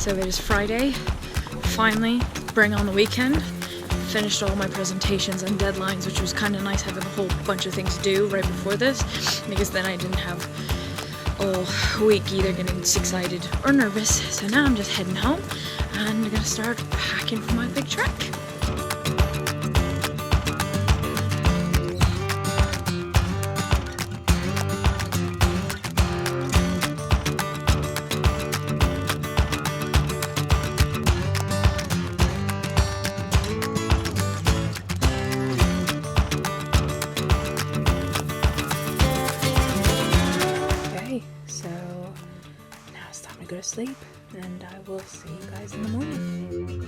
So it is Friday, finally, bring on the weekend. Finished all my presentations and deadlines, which was kind of nice having a whole bunch of things to do right before this, because then I didn't have all week either getting excited or nervous. So now I'm just heading home and I'm gonna start packing for my big trek. Go to sleep, and I will see you guys in the morning.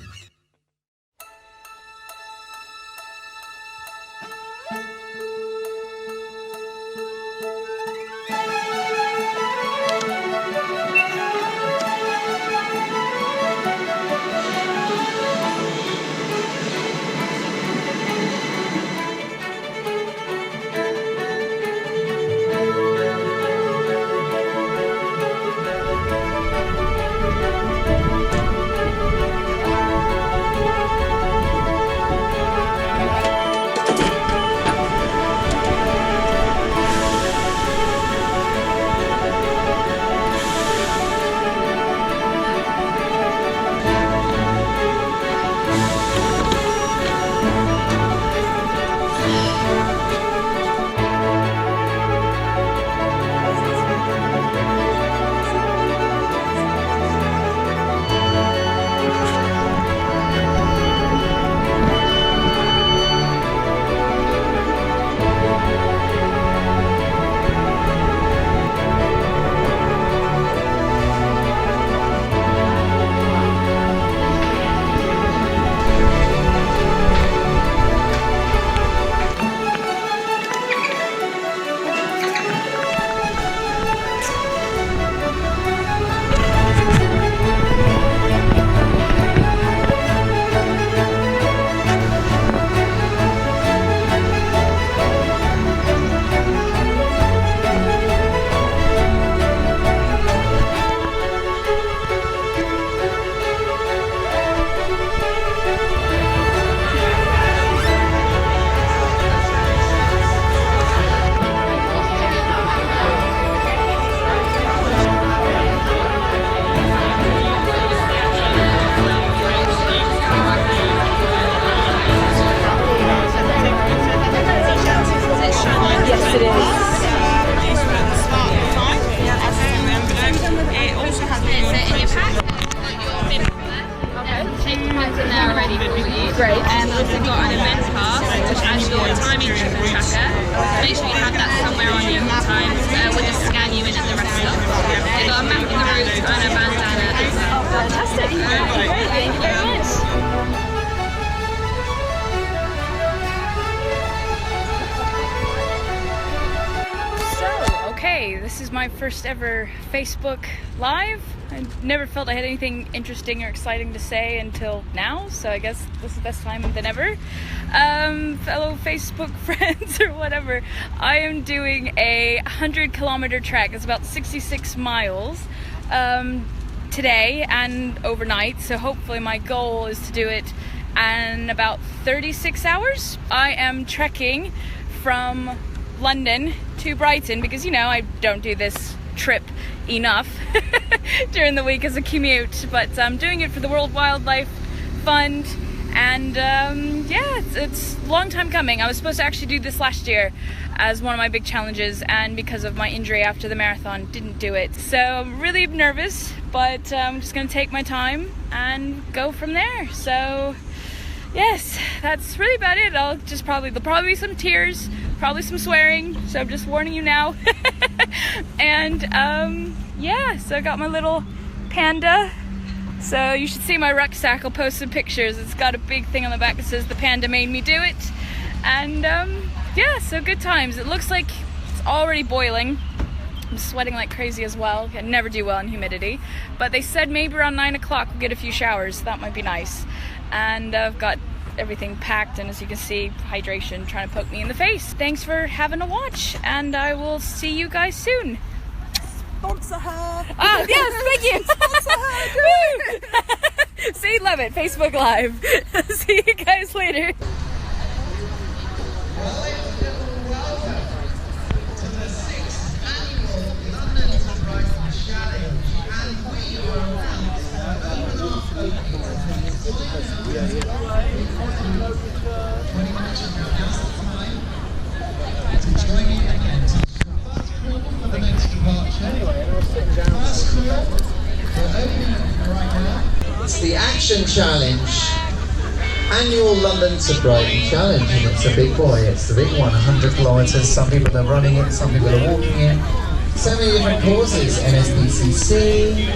Great. And we've also got an event pass, which has your timing tracker. Make sure you have that somewhere on you all the time. We'll just scan you in at the rest stop. We've got a map of the route and a bandana. Fantastic. Great. Thank you very much. Okay, this is my first ever Facebook Live. I never felt I had anything interesting or exciting to say until now, so I guess this is the best time than ever. Fellow Facebook friends or whatever, I am doing a 100-kilometer trek. It's about 66 miles today and overnight, so hopefully my goal is to do it in about 36 hours. I am trekking from London to Brighton because, you know, I don't do this trip enough during the week as a commute, but I'm doing it for the World Wildlife Fund, and yeah, it's a long time coming. I was supposed to actually do this last year as one of my big challenges, and because of my injury after the marathon, didn't do it. So I'm really nervous, but I'm just gonna take my time and go from there. So yes, that's really about it. There'll probably be some tears, probably some swearing, so I'm just warning you now. And yeah, so I got my little Panda. So you should see my rucksack. I'll post some pictures. It's got a big thing on the back that says the Panda made me do it. And yeah, so good times. It looks like it's already boiling. I'm sweating like crazy as well. I never do well in humidity, but they said maybe around 9 o'clock we'll get a few showers. That might be nice. And I've got everything packed, and as you can see, hydration trying to poke me in the face. Thanks for having a watch, and I will see you guys soon. Sponsor her. Yes, thank you. Sponsor her. Say love it, Facebook Live. See you guys later. It's the Action Challenge, annual London to Brighton challenge, and it's a big boy, it's the big one, 100 kilometres, some people are running it, some people are walking it, so many different causes, NSPCC,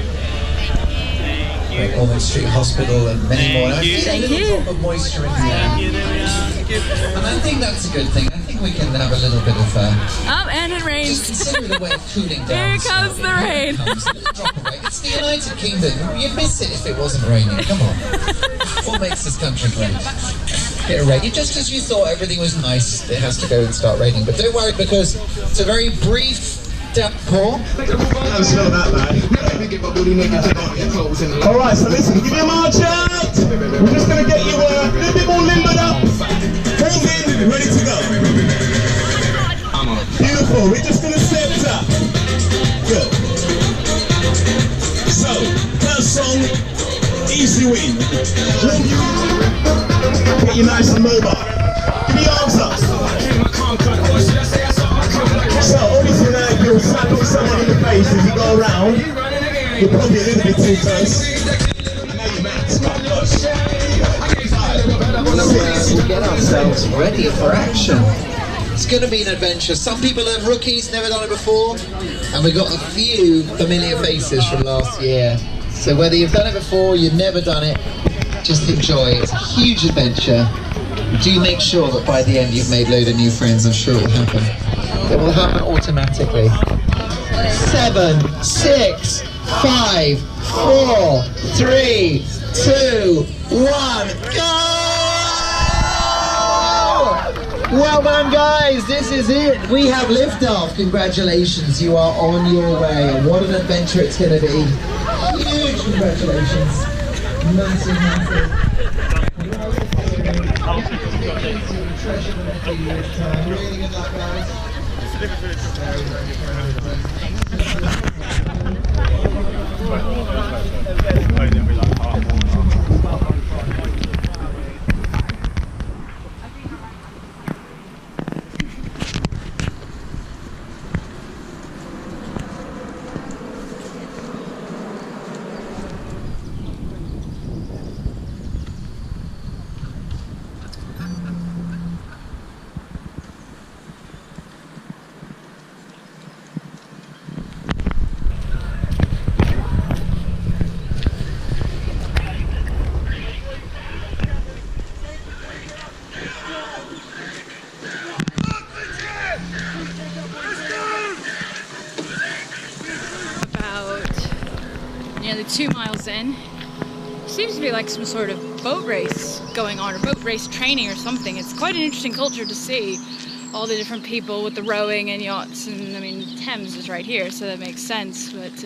Ormond Street Hospital and many more. I think a little drop of moisture in the air, and I think that's a good thing. I think we can have a little bit of And it rains. just consider the way of cooling down. Here comes the rain. Drop of rain. It's the United Kingdom. You'd miss it if it wasn't raining. Come on. What makes this country great? Bit of rain. Just as you thought everything was nice, it has to go and start raining. But don't worry, because it's a very brief downpour. Don't smell that bad. Alright, so listen, give me a march out. We're just going to get you a little bit more limbered up. Hold in, ready to go. Beautiful, we're just going to step up. Good. So, first song, easy win. Get you nice and mobile. Give me your arms up. So, obviously now you'll slap someone in the face as you go around. You're probably a little bit too close. Now you're max, come on. We'll get ourselves ready for action. It's going to be an adventure. Some people are rookies, never done it before, and we've got a few familiar faces from last year. So whether you've done it before, you've never done it, just enjoy. It's a huge adventure. Do make sure that by the end you've made a load of new friends. I'm sure it will happen. It will happen automatically. 7, 6, 5, 4, 3, 2, 1, go! Well done, guys, this is it. We have liftoff. Congratulations, you are on your way. And what an adventure it's going to be. Huge congratulations. Massive, massive. Really good luck, guys. Nearly 2 miles in. Seems to be like some sort of boat race going on, or boat race training or something. It's quite an interesting culture to see. All the different people with the rowing and yachts, and I mean Thames is right here, so that makes sense. But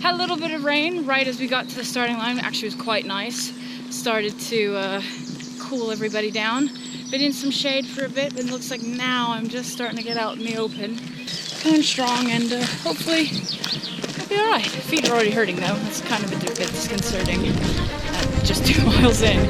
had a little bit of rain right as we got to the starting line. Actually, it was quite nice. Started to cool everybody down. Been in some shade for a bit, but it looks like now I'm just starting to get out in the open. Going strong, and hopefully I'll be alright. Feet are already hurting though. That's kind of a bit disconcerting. Just 2 miles in.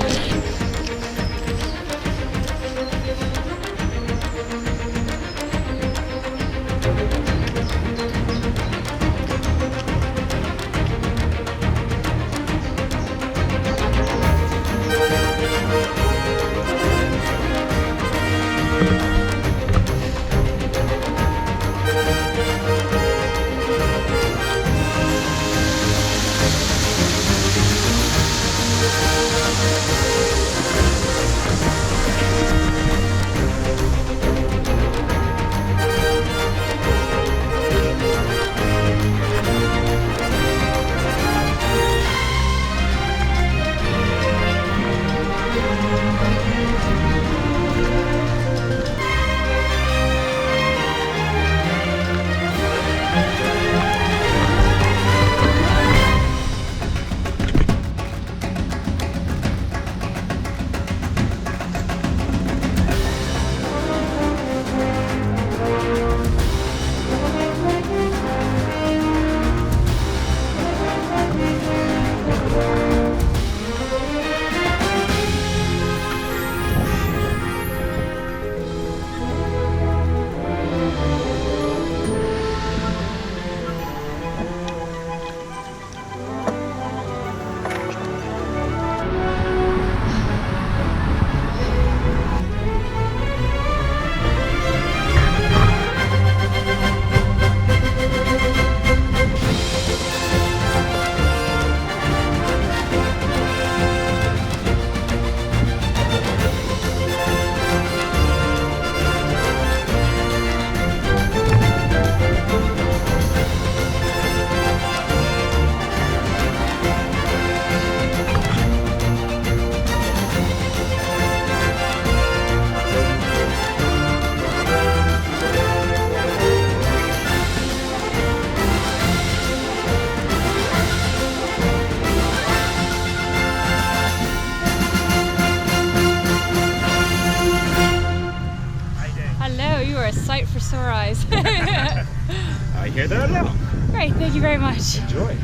Take care there now. Great, thank you very much. Enjoy.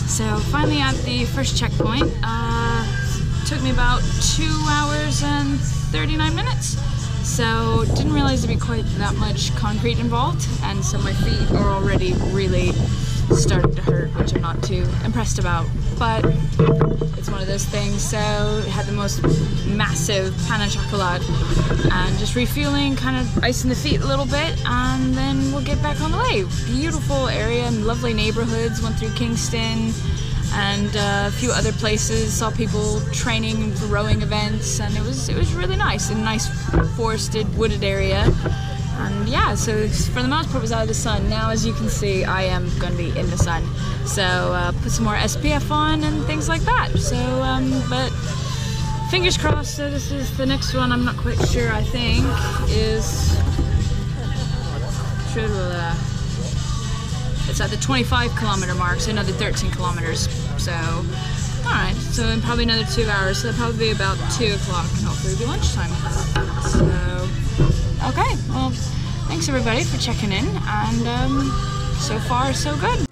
So finally at the first checkpoint, took me about 2 hours and 39 minutes. So didn't realize there'd be quite that much concrete involved, and so my feet are already really starting to hurt, which I'm not too impressed about. But it's one of those things. So it had the most massive pan au chocolat, and just refueling, kind of icing the feet a little bit, and then we'll get back on the way. Beautiful area and lovely neighborhoods. Went through Kingston and a few other places. Saw people training for rowing events, and it was really nice. A nice forested, wooded area. And yeah, so for the most part, I was out of the sun. Now, as you can see, I am going to be in the sun. So put some more SPF on and things like that. So, but fingers crossed. So this is the next one. I'm not quite sure. I think is it's at the 25-kilometer mark, so another 13 kilometers. So, all right. So in probably another 2 hours. So that'll probably be about 2 o'clock, and hopefully it'll be lunchtime. So. Okay, well, thanks everybody for checking in, and so far so good.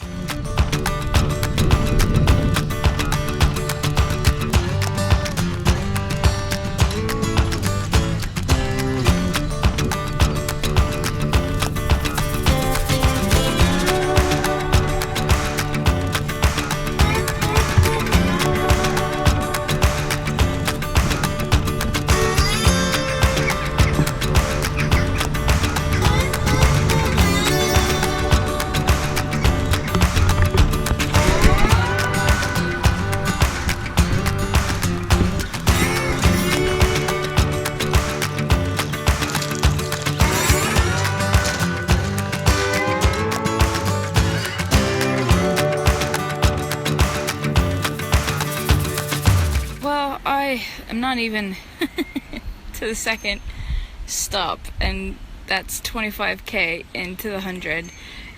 I'm not even to the second stop, and that's 25k into the 100,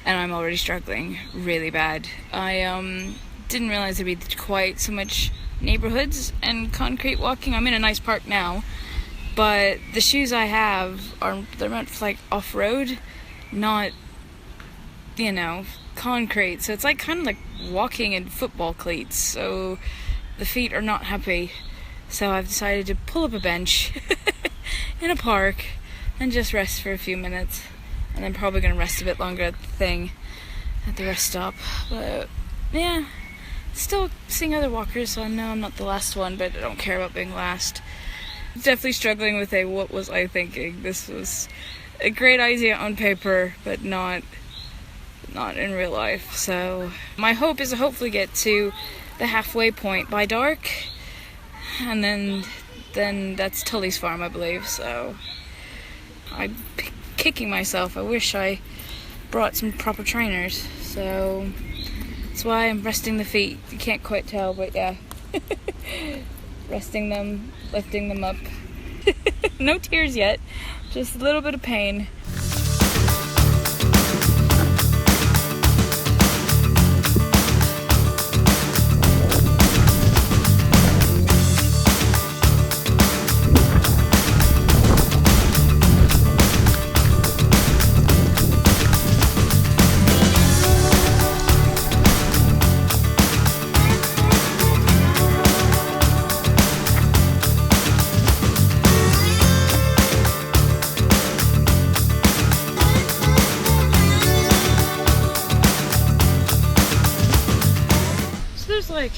and I'm already struggling really bad. I didn't realize there'd be quite so much neighborhoods and concrete walking. I'm in a nice park now, but the shoes I have they're meant for like off-road, not, you know, concrete. So it's like kind of like walking in football cleats. So the feet are not happy. So I've decided to pull up a bench in a park and just rest for a few minutes, and then probably gonna rest a bit longer at the rest stop. But yeah, still seeing other walkers, so I know I'm not the last one, but I don't care about being last. Definitely struggling with what was I thinking. This was a great idea on paper, but not in real life. So my hope is to hopefully get to the halfway point by dark. And then that's Tully's farm, I believe. So I'm kicking myself. I wish I brought some proper trainers. So that's why I'm resting the feet. You can't quite tell, but yeah. Resting them, lifting them up. No tears yet, just a little bit of pain. Like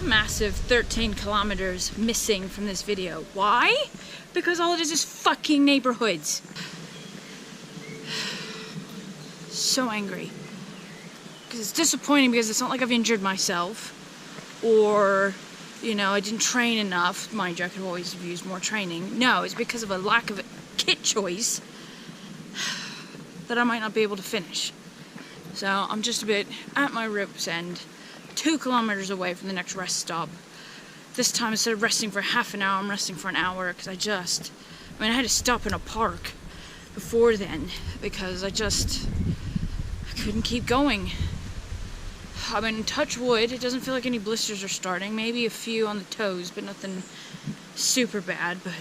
a massive 13 kilometers missing from this video. Why? Because all it is fucking neighborhoods. So angry. Because it's disappointing, because it's not like I've injured myself or, you know, I didn't train enough. Mind you, I could always have used more training. No, it's because of a lack of kit choice. that I might not be able to finish. So I'm just a bit at my rope's end, 2 kilometers away from the next rest stop. This time, instead of resting for half an hour, I'm resting for an hour because I had to stop in a park before then because I couldn't keep going. I mean, touch wood, it doesn't feel like any blisters are starting. Maybe a few on the toes, but nothing super bad, but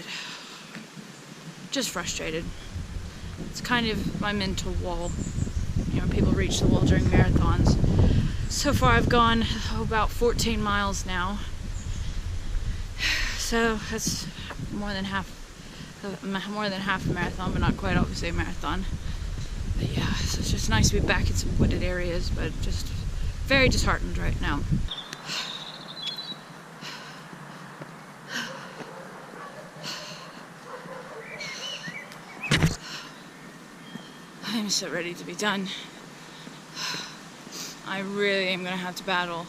just frustrated. It's kind of my mental wall. You know, people reach the wall during marathons. So far I've gone about 14 miles now. So that's more than half a marathon, but not quite obviously a marathon. But yeah, so it's just nice to be back in some wooded areas, but just very disheartened right now. I'm so ready to be done. I really am gonna have to battle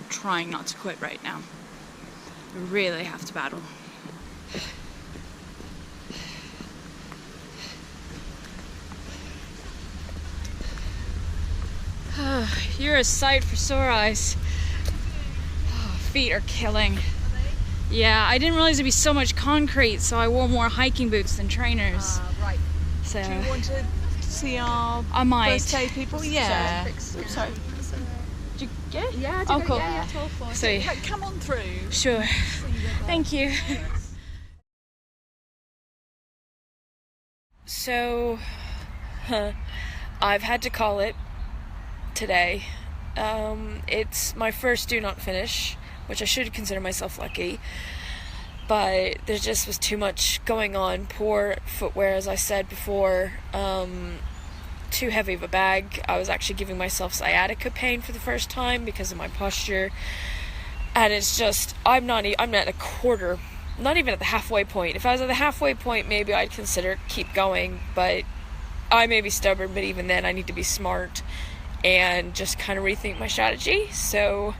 trying not to quit right now. I really have to battle. You're a sight for sore eyes. Oh, feet are killing. Yeah, I didn't realize there'd be so much concrete, so I wore more hiking boots than trainers. Right. So do you want to see our I might. first aid people? Yeah. Sorry. Did you get it? Yeah, oh, cool. Yeah, 12-4. So, yeah, come on through. Sure. Thank you. So, I've had to call it today. It's my first do not finish, which I should consider myself lucky, but there just was too much going on. Poor footwear, as I said before, too heavy of a bag. I was actually giving myself sciatica pain for the first time because of my posture, and it's just, I'm at a quarter, not even at the halfway point. If I was at the halfway point, maybe I'd consider keep going, but I may be stubborn, but even then I need to be smart and just kind of rethink my strategy. So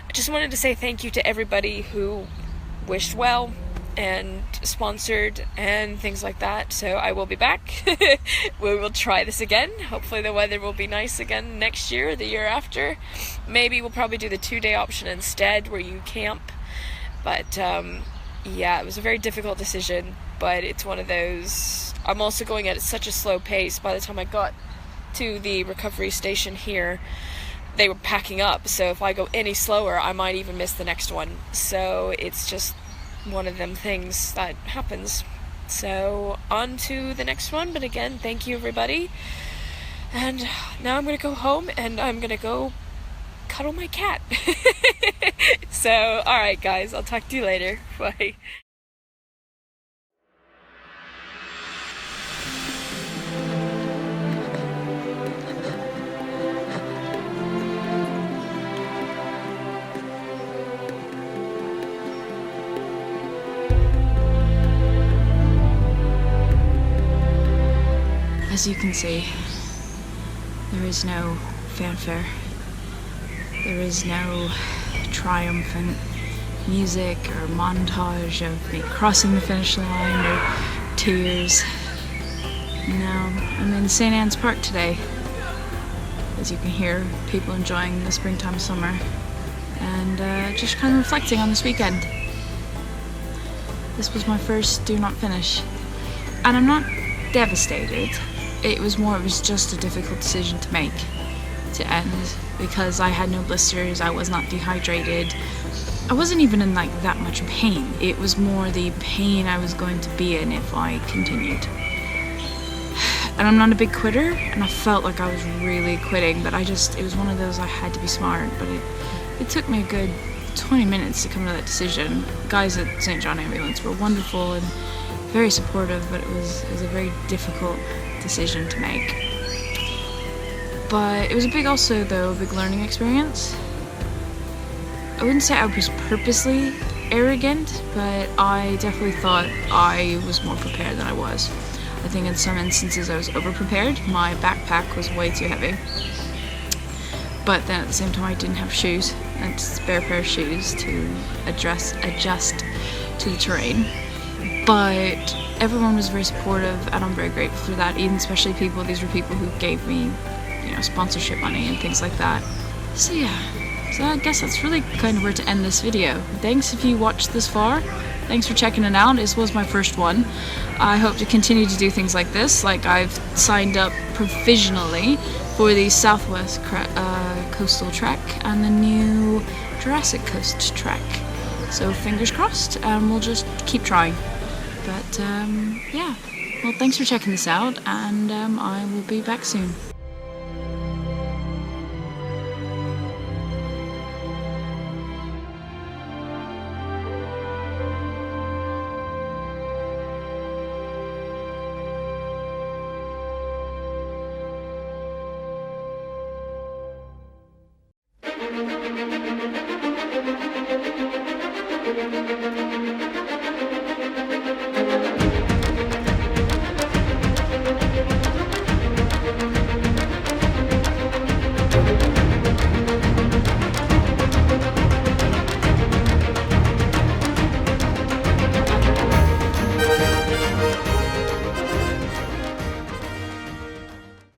I just wanted to say thank you to everybody who wished well and sponsored and things like that. So I will be back. We will try this again. Hopefully the weather will be nice again next year or the year after. Maybe we'll probably do the 2-day option instead where you camp. But yeah, it was a very difficult decision, but it's one of those. I'm also going at such a slow pace. By the time I got to the recovery station here, they were packing up, so if I go any slower I might even miss the next one. So it's just one of them things that happens. So on to the next one, but again, thank you everybody, and now I'm gonna go home and I'm gonna go cuddle my cat. So alright guys, I'll talk to you later. Bye. As you can see, there is no fanfare. There is no triumphant music or montage of me crossing the finish line or tears. No, I'm in St. Anne's Park today. As you can hear, people enjoying the springtime summer and just kind of reflecting on this weekend. This was my first do not finish, and I'm not devastated. It was just a difficult decision to make, to end, because I had no blisters, I was not dehydrated, I wasn't even in like that much pain. It was more the pain I was going to be in if I continued. And I'm not a big quitter, and I felt like I was really quitting, but it was one of those I had to be smart, but it took me a good 20 minutes to come to that decision. Guys at St. John Ambulance were wonderful and very supportive, but it was a very difficult decision to make. But it was a big learning experience. I wouldn't say I was purposely arrogant, but I definitely thought I was more prepared than I was. I think in some instances I was over-prepared. My backpack was way too heavy. But then at the same time I didn't have shoes, and spare pair of shoes to adjust to the terrain. but everyone was very supportive, and I'm very grateful for that. Even especially these were people who gave me, you know, sponsorship money and things like that. So yeah, so I guess that's really kind of where to end this video. Thanks if you watched this far. Thanks for checking it out. This was my first one. I hope to continue to do things like this. Like, I've signed up provisionally for the Southwest Coastal Trek and the new Jurassic Coast Trek. So fingers crossed, and we'll just keep trying. But yeah, well, thanks for checking this out, and I will be back soon.